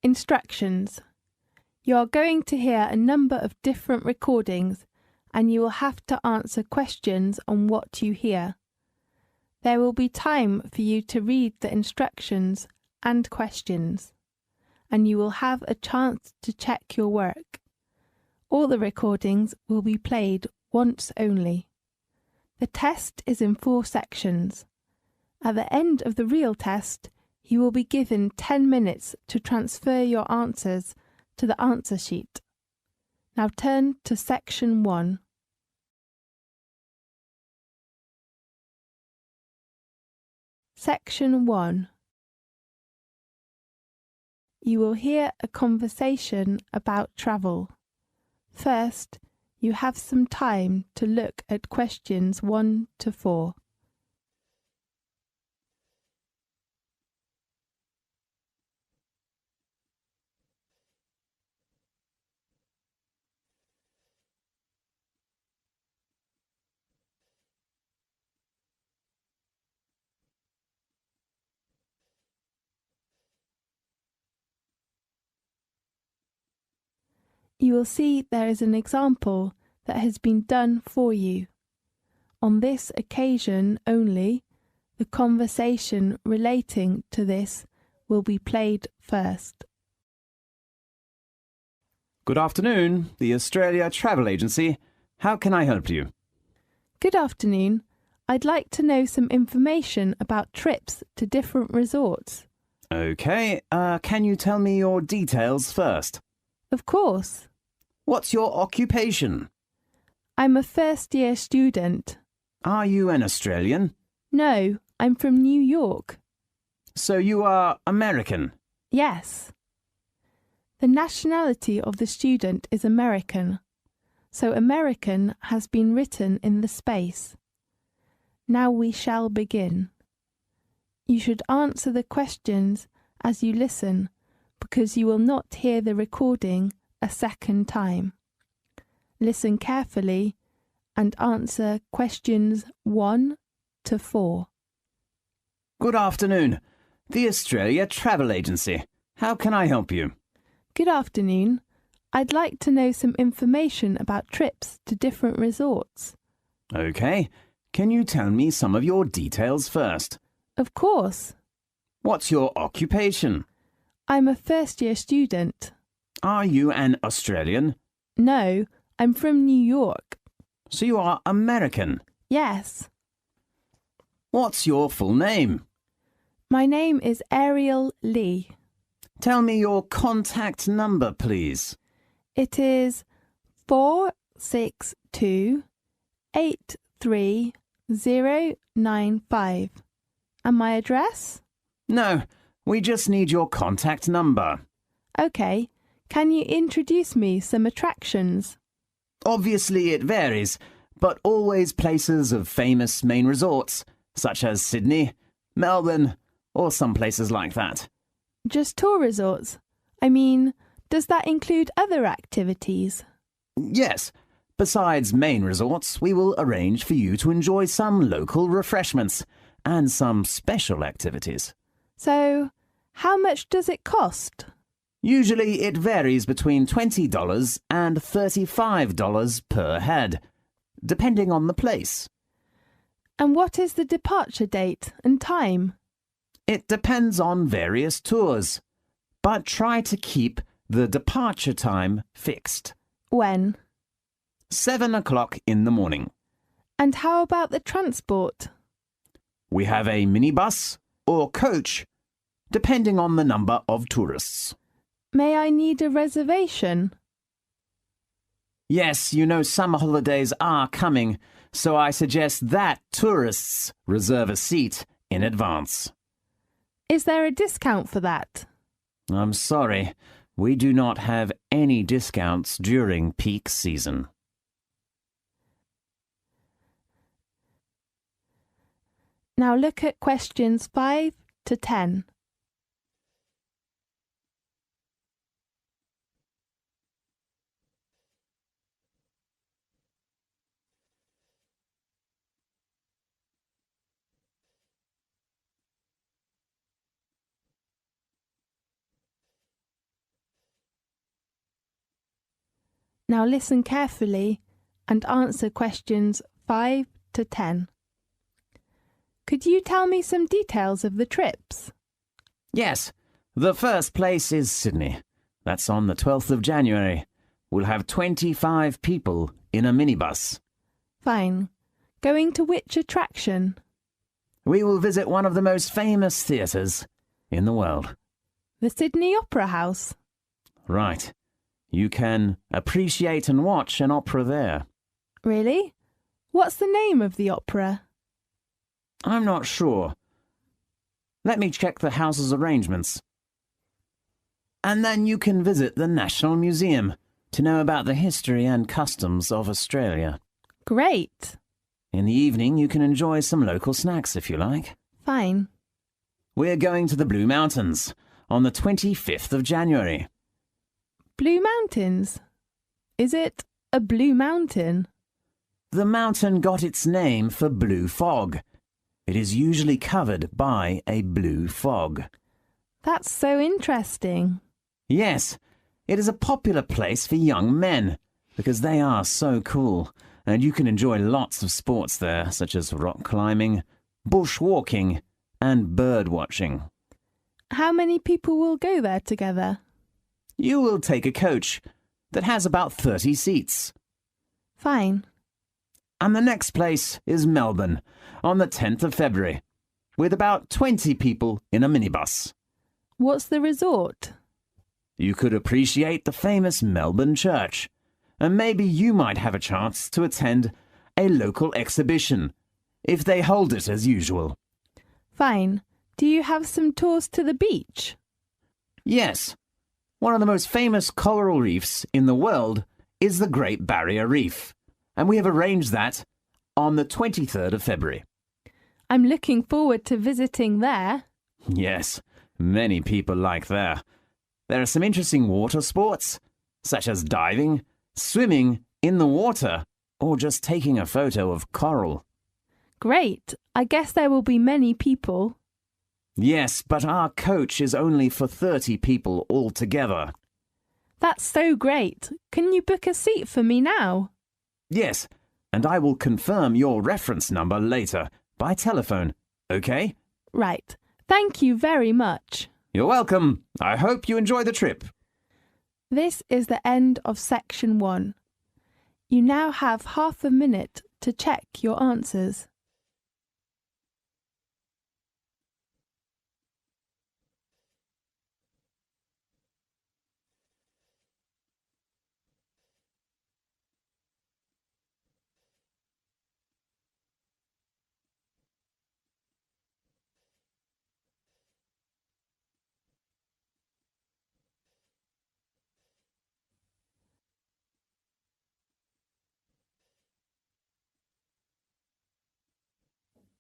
Instructions. You are going to hear a number of different recordings and you will have to answer questions on what you hear. There will be time for you to read the instructions and questions, and you will have a chance to check your work. All the recordings will be played once only. The test is in 4 sections. At the end of the real test, you will be given 10 minutes to transfer your answers to the answer sheet. Now turn to section 1. Section 1. You will hear a conversation about travel. First, you have some time to look at questions 1 to 4. You will see there is an example that has been done for you. On this occasion only, the conversation relating to this will be played first. Good afternoon, the Australia Travel Agency. How can I help you? Good afternoon. I'd like to know some information about trips to different resorts. Okay, can you tell me your details first? Of course. What's your occupation? I'm a first-year student. Are you an Australian? No, I'm from New York. So you are American? Yes. The nationality of the student is American, so American has been written in the space. Now we shall begin. You should answer the questions as you listen, because you will not hear the recording a second time. Listen carefully and answer questions 1 to 4. Good afternoon, the Australia Travel Agency. How can I help you? Good afternoon. I'd like to know some information about trips to different resorts. Okay, can you tell me some of your details first? Of course. What's your occupation? I'm a first-year student. Are you an Australian? No, I'm from New York. So you are American? Yes. What's your full name? My name is Ariel Lee. Tell me your contact number, please. It is 462-83095. And my address? No, we just need your contact number. Okay. Can you introduce me some attractions? Obviously it varies, but always places of famous main resorts, such as Sydney, Melbourne, or some places like that. Just tour resorts? I mean, does that include other activities? Yes. Besides main resorts, we will arrange for you to enjoy some local refreshments and some special activities. So, how much does it cost? Usually it varies between $20 and $35 per head, depending on the place. And what is the departure date and time? It depends on various tours, but try to keep the departure time fixed. When? 7 o'clock in the morning. And how about the transport? We have a minibus or coach, depending on the number of tourists. May I need a reservation? Yes, you know summer holidays are coming, so I suggest that tourists reserve a seat in advance. Is there a discount for that? I'm sorry, we do not have any discounts during peak season. Now look at questions 5 to 10. Now listen carefully and answer questions 5 to 10. Could you tell me some details of the trips? Yes, the first place is Sydney. That's on the 12th of January. We'll have 25 people in a minibus. Fine. Going to which attraction? We will visit one of the most famous theatres in the world. The Sydney Opera House. Right. You can appreciate and watch an opera there. Really? What's the name of the opera? I'm not sure. Let me check the house's arrangements. And then you can visit the National Museum to know about the history and customs of Australia. Great. In the evening, you can enjoy some local snacks if you like. Fine. We're going to the Blue Mountains on the 25th of January. Blue Mountains? Is it a blue mountain? The mountain got its name for blue fog. It is usually covered by a blue fog. That's so interesting. Yes, it is a popular place for young men because they are so cool, and you can enjoy lots of sports there, such as rock climbing, bushwalking, and bird watching. How many people will go there together? You will take a coach that has about 30 seats. Fine. And the next place is Melbourne on the 10th of February, with about 20 people in a minibus. What's the resort? You could appreciate the famous Melbourne Church, and maybe you might have a chance to attend a local exhibition, if they hold it as usual. Fine. Do you have some tours to the beach? Yes. One of the most famous coral reefs in the world is the Great Barrier Reef, and we have arranged that on the 23rd of February. I'm looking forward to visiting there. Yes, many people like there. There are some interesting water sports, such as diving, swimming in the water, or just taking a photo of coral. Great. I guess there will be many people. Yes, but our coach is only for 30 people altogether. That's so great. Can you book a seat for me now? Yes, and I will confirm your reference number later by telephone, okay? Right. Thank you very much. You're welcome. I hope you enjoy the trip. This is the end of section 1. You now have half a minute to check your answers.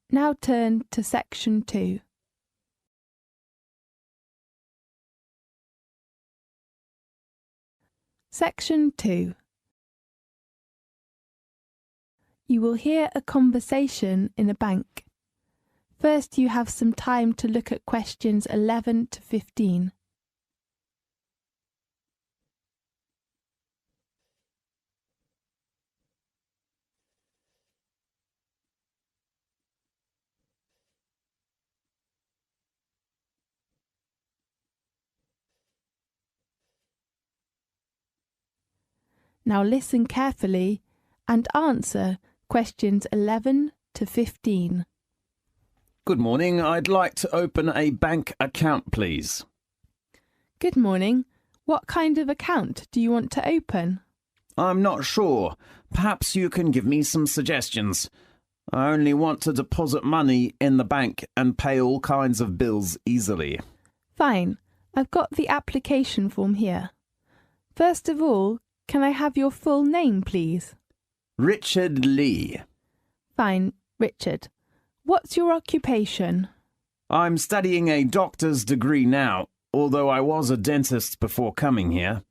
Now turn to section 2. Section 2. You will hear a conversation in a bank. First, you have some time to look at questions 11 to 15. Now listen carefully and answer questions 11 to 15. Good morning. I'd like to open a bank account, please. Good morning. What kind of account do you want to open? I'm not sure. Perhaps you can give me some suggestions. I only want to deposit money in the bank and pay all kinds of bills easily. Fine. I've got the application form here. First of all, can I have your full name, please? Richard Lee. Fine, Richard. What's your occupation? I'm studying a doctor's degree now, although I was a dentist before coming here.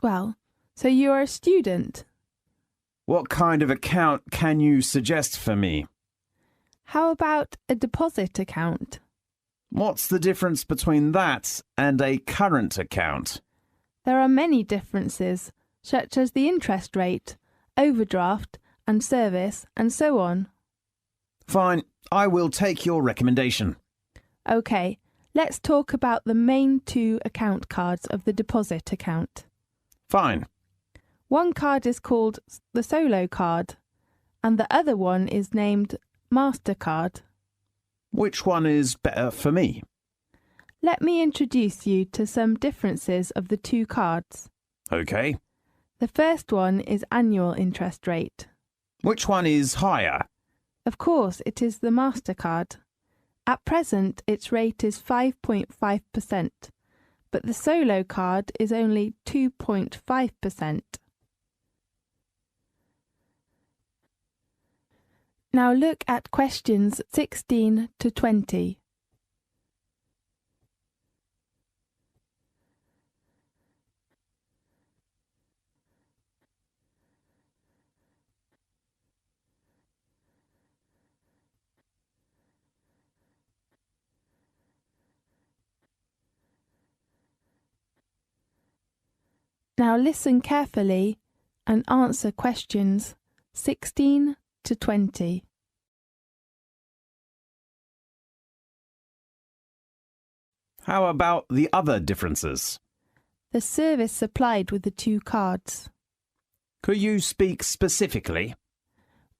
Well, so you're a student. What kind of account can you suggest for me? How about a deposit account? What's the difference between that and a current account? There are many differences, such as the interest rate, overdraft and service, and so on. Fine, I will take your recommendation. OK, let's talk about the main two account cards of the deposit account. Fine. One card is called the Solo card, and the other one is named MasterCard. Which one is better for me? Let me introduce you to some differences of the two cards. OK. The first one is annual interest rate. Which one is higher? Of course, it is the MasterCard. At present, its rate is 5.5%, but the Solo card is only 2.5%. Now look at questions 16 to 20. Now listen carefully and answer questions 16 to 20. How about the other differences? The service supplied with the two cards. Could you speak specifically?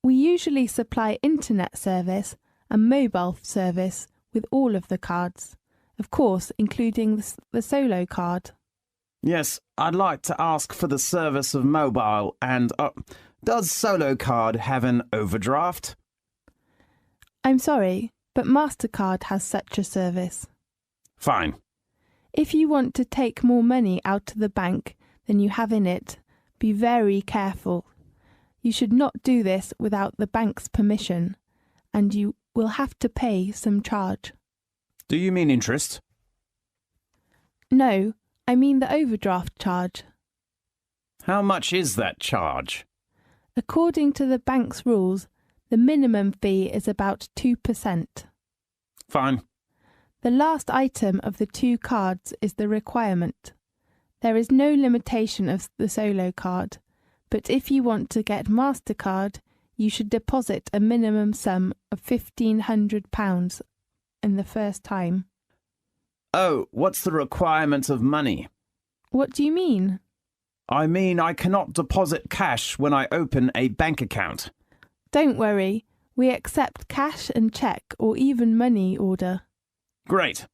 We usually supply internet service and mobile service with all of the cards, of course including the Solo card. Yes, I'd like to ask for the service of mobile and... does Solo card have an overdraft? I'm sorry, but MasterCard has such a service. Fine. If you want to take more money out of the bank than you have in it, be very careful. You should not do this without the bank's permission, and you will have to pay some charge. Do you mean interest? No, I mean the overdraft charge. How much is that charge? According to the bank's rules, the minimum fee is about 2%. Fine. The last item of the two cards is the requirement. There is no limitation of the Solo card, but if you want to get MasterCard, you should deposit a minimum sum of £1,500 in the first time. Oh, what's the requirement of money? What do you mean? I mean I cannot deposit cash when I open a bank account. Don't worry, we accept cash and cheque or even money order. Great.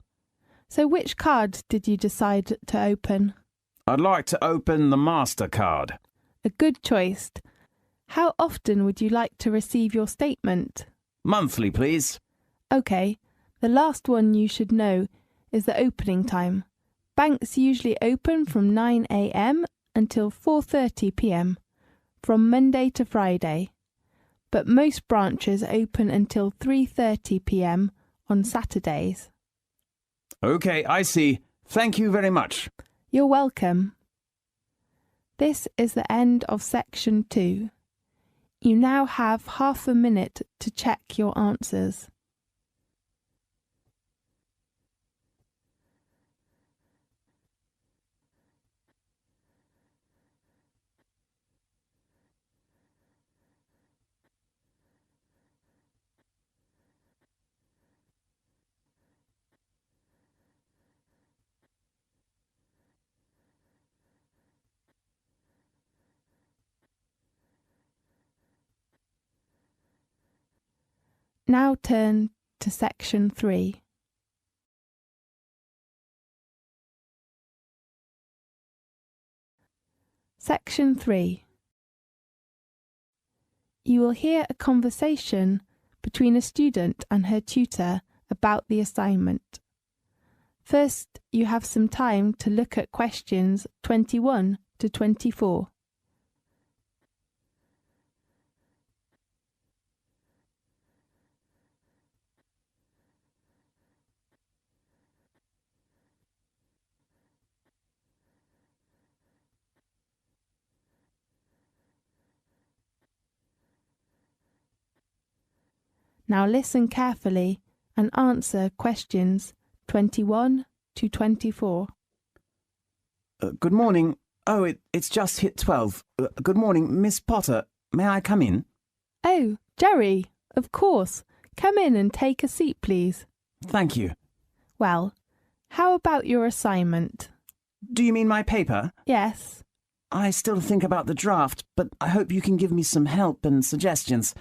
So which card did you decide to open? I'd like to open the MasterCard. A good choice. How often would you like to receive your statement? Monthly, please. OK, the last one you should know is the opening time. Banks usually open from 9 a.m. until 4:30 p.m. from Monday to Friday, but most branches open until 3:30 p.m. on Saturdays. OK, I see. Thank you very much. You're welcome. This is the end of section 2. You now have half a minute to check your answers. Now turn to section 3. Section 3. You will hear a conversation between a student and her tutor about the assignment. First, you have some time to look at questions 21 to 24. Now listen carefully and answer questions 21 to 24. Good morning. Oh, it's just hit 12. Good morning, Miss Potter. May I come in? Oh, Jerry, of course. Come in and take a seat, please. Thank you. Well, how about your assignment? Do you mean my paper? Yes. I still think about the draft, but I hope you can give me some help and suggestions.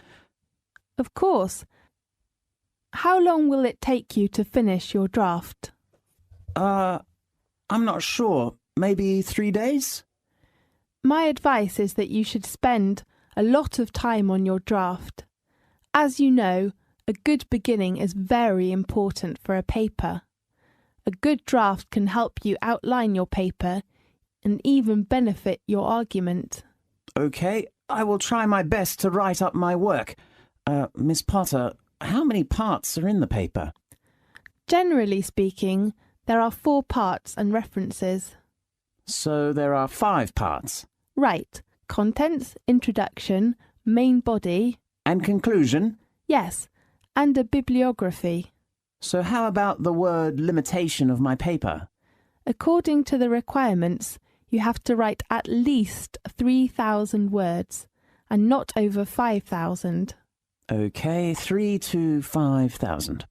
Of course. How long will it take you to finish your draft? I'm not sure. Maybe 3 days? My advice is that you should spend a lot of time on your draft. As you know, a good beginning is very important for a paper. A good draft can help you outline your paper and even benefit your argument. Okay, I will try my best to write up my work. Miss Potter, how many parts are in the paper? Generally speaking, there are 4 parts and references. So there are 5 parts. Right. Contents, introduction, main body. And conclusion? Yes, and a bibliography. So how about the word limitation of my paper? According to the requirements, you have to write at least 3,000 words and not over 5,000. Okay, 3 to 5,000.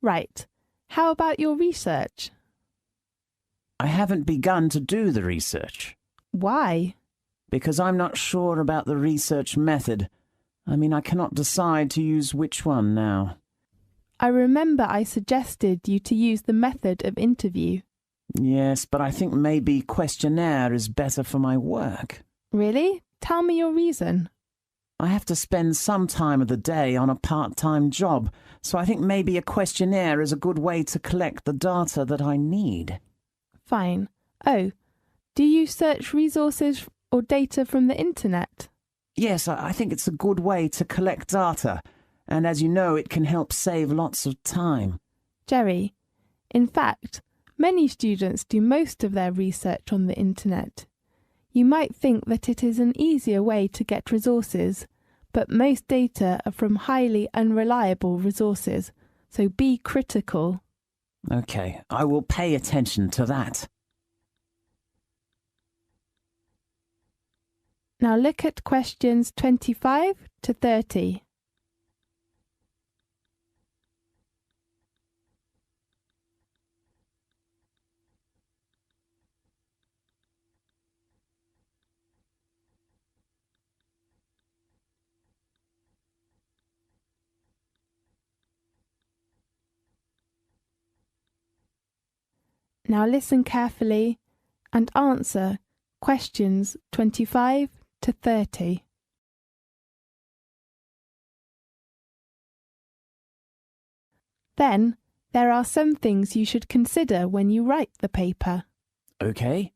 Right. How about your research? I haven't begun to do the research. Why? Because I'm not sure about the research method. I cannot decide to use which one now. I remember I suggested you to use the method of interview. Yes, but I think maybe questionnaire is better for my work. Really? Tell me your reason. I have to spend some time of the day on a part-time job, so I think maybe a questionnaire is a good way to collect the data that I need. Fine. Oh, do you search resources or data from the internet? Yes, I think it's a good way to collect data, and as you know, it can help save lots of time. Jerry, in fact, many students do most of their research on the internet. You might think that it is an easier way to get resources, but most data are from highly unreliable resources, so be critical. Okay, I will pay attention to that. Now look at questions 25 to 30. Now listen carefully and answer questions 25 to 30. Then, there are some things you should consider when you write the paper. Okay.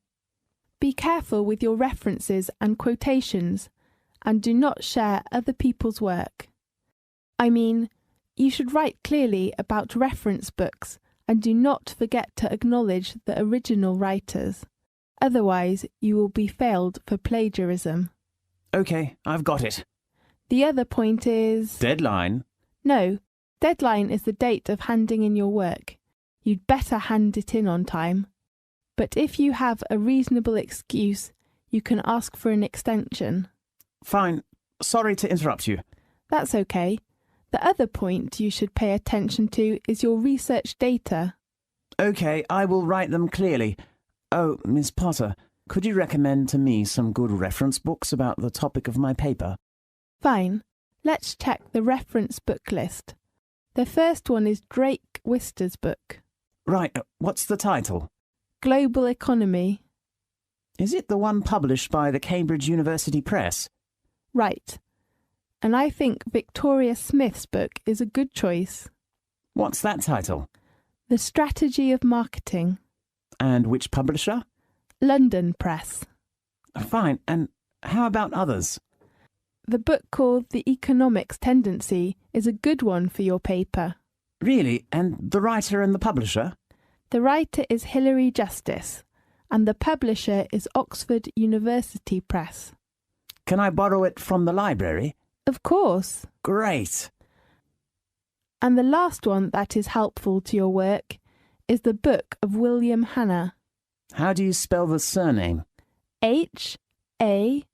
Be careful with your references and quotations, and do not share other people's work. You should write clearly about reference books and do not forget to acknowledge the original writers. Otherwise, you will be failed for plagiarism. Okay, I've got it. The other point is... Deadline? No, deadline is the date of handing in your work. You'd better hand it in on time. But if you have a reasonable excuse, you can ask for an extension. Fine. Sorry to interrupt you. That's okay. The other point you should pay attention to is your research data. Okay, I will write them clearly. Oh, Miss Potter, could you recommend to me some good reference books about the topic of my paper? Fine. Let's check the reference book list. The first one is Drake Wister's book. Right, what's the title? Global Economy. Is it the one published by the Cambridge University Press? Right. And I think Victoria Smith's book is a good choice. What's that title? The Strategy of Marketing. And which publisher? London Press. Fine, and how about others? The book called The Economics Tendency is a good one for your paper. Really? And the writer and the publisher? The writer is Hilary Justice, and the publisher is Oxford University Press. Can I borrow it from the library? Of course. Great. And the last one that is helpful to your work is the book of William Hanna. How do you spell the surname? H-A-N-N-A.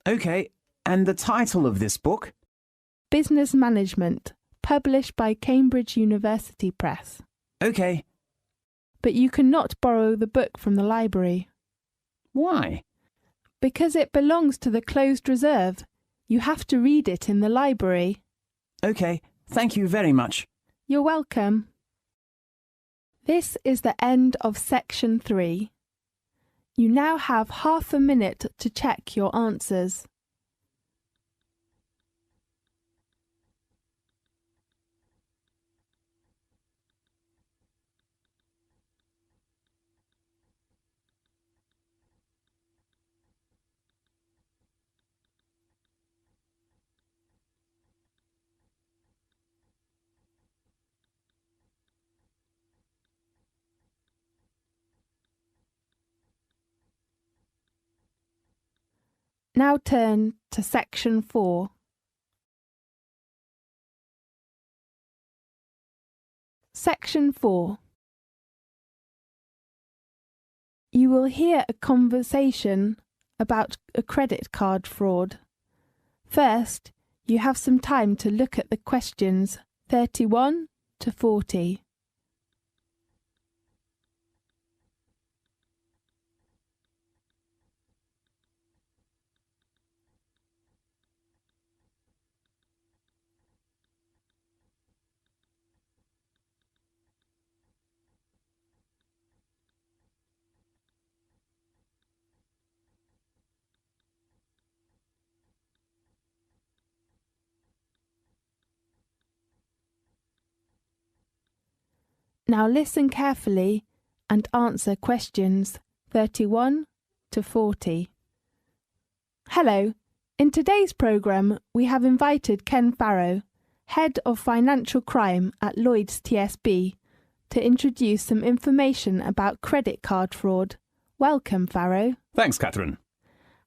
OK, and the title of this book? Business Management, published by Cambridge University Press. OK. But you cannot borrow the book from the library. Why? Because it belongs to the closed reserve. You have to read it in the library. OK, thank you very much. You're welcome. This is the end of section 3. You now have half a minute to check your answers. Now turn to section 4. Section 4. You will hear a conversation about a credit card fraud. First, you have some time to look at the questions 31 to 40. Now listen carefully and answer questions 31 to 40. Hello. In today's programme, we have invited Ken Farrow, Head of Financial Crime at Lloyds TSB, to introduce some information about credit card fraud. Welcome, Farrow. Thanks, Catherine.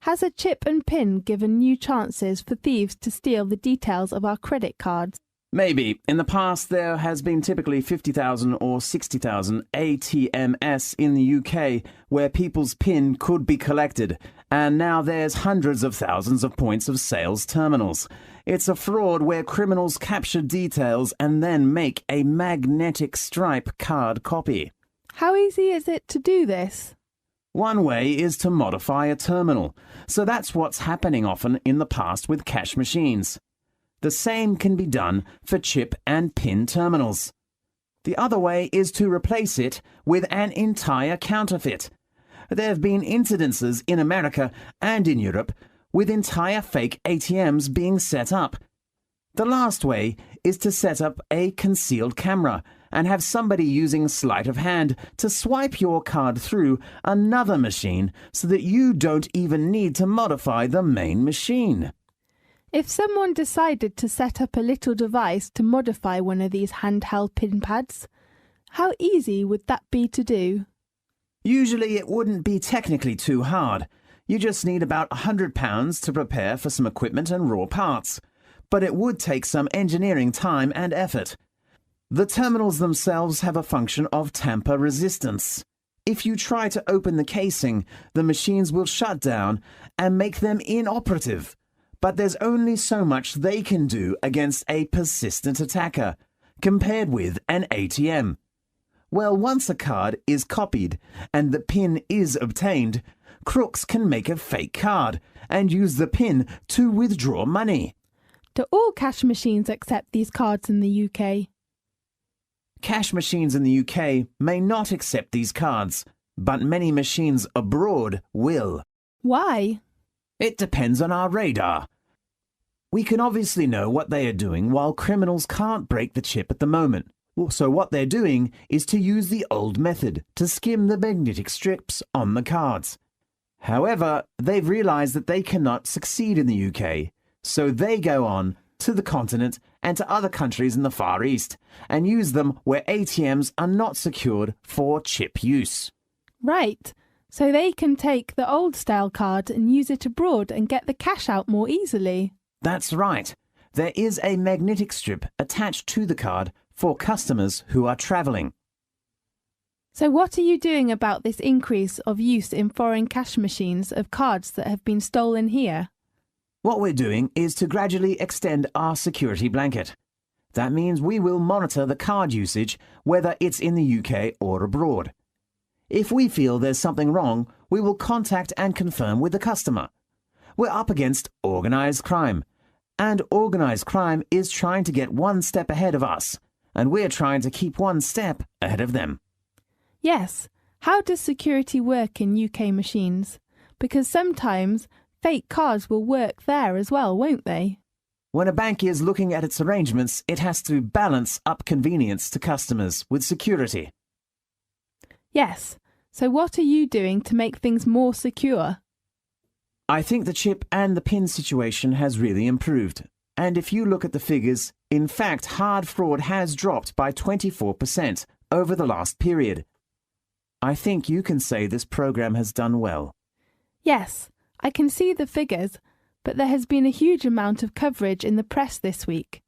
Has a chip and PIN given new chances for thieves to steal the details of our credit cards? Maybe. In the past, there has been typically 50,000 or 60,000 ATMs in the UK where people's PIN could be collected, and now there's hundreds of thousands of points of sales terminals. It's a fraud where criminals capture details and then make a magnetic stripe card copy. How easy is it to do this? One way is to modify a terminal, so that's what's happening often in the past with cash machines. The same can be done for chip and PIN terminals. The other way is to replace it with an entire counterfeit. There have been incidences in America and in Europe with entire fake ATMs being set up. The last way is to set up a concealed camera and have somebody using sleight of hand to swipe your card through another machine so that you don't even need to modify the main machine. If someone decided to set up a little device to modify one of these handheld PIN pads, how easy would that be to do? Usually it wouldn't be technically too hard. You just need about £100 to prepare for some equipment and raw parts. But it would take some engineering time and effort. The terminals themselves have a function of tamper resistance. If you try to open the casing, the machines will shut down and make them inoperative. But there's only so much they can do against a persistent attacker, compared with an ATM. Well, once a card is copied and the PIN is obtained, crooks can make a fake card and use the PIN to withdraw money. Do all cash machines accept these cards in the UK? Cash machines in the UK may not accept these cards, but many machines abroad will. Why? It depends on our radar. We can obviously know what they are doing while criminals can't break the chip at the moment. So what they're doing is to use the old method to skim the magnetic strips on the cards. However, they've realised that they cannot succeed in the UK, so they go on to the continent and to other countries in the Far East and use them where ATMs are not secured for chip use. Right. So they can take the old-style card and use it abroad and get the cash out more easily. That's right. There is a magnetic strip attached to the card for customers who are travelling. So what are you doing about this increase of use in foreign cash machines of cards that have been stolen here? What we're doing is to gradually extend our security blanket. That means we will monitor the card usage, whether it's in the UK or abroad. If we feel there's something wrong, we will contact and confirm with the customer. We're up against organised crime, and organised crime is trying to get one step ahead of us, and we're trying to keep one step ahead of them. Yes. How does security work in UK machines? Because sometimes fake cards will work there as well, won't they? When a bank is looking at its arrangements, it has to balance up convenience to customers with security. Yes. So what are you doing to make things more secure? I think the chip and the PIN situation has really improved. And if you look at the figures, in fact, hard fraud has dropped by 24% over the last period. I think you can say this program has done well. Yes, I can see the figures, but there has been a huge amount of coverage in the press this week.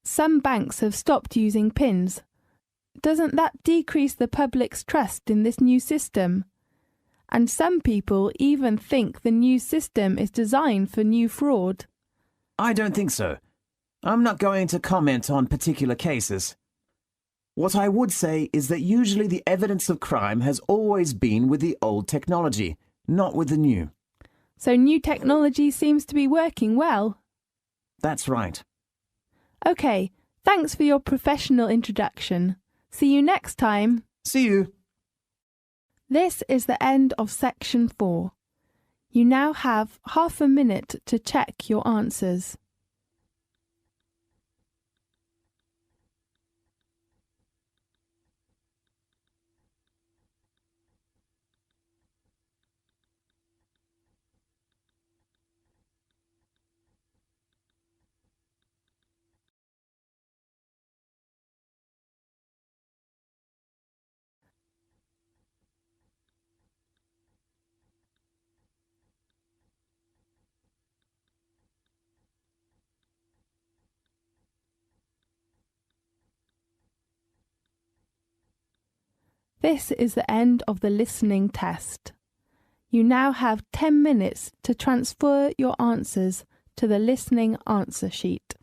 Some banks have stopped using PINs. Doesn't that decrease the public's trust in this new system? And some people even think the new system is designed for new fraud. I don't think so. I'm not going to comment on particular cases. What I would say is that usually the evidence of crime has always been with the old technology, not with the new. So new technology seems to be working well. That's right. OK, thanks for your professional introduction. See you next time. See you. This is the end of section 4. You now have half a minute to check your answers. This is the end of the listening test. You now have 10 minutes to transfer your answers to the listening answer sheet.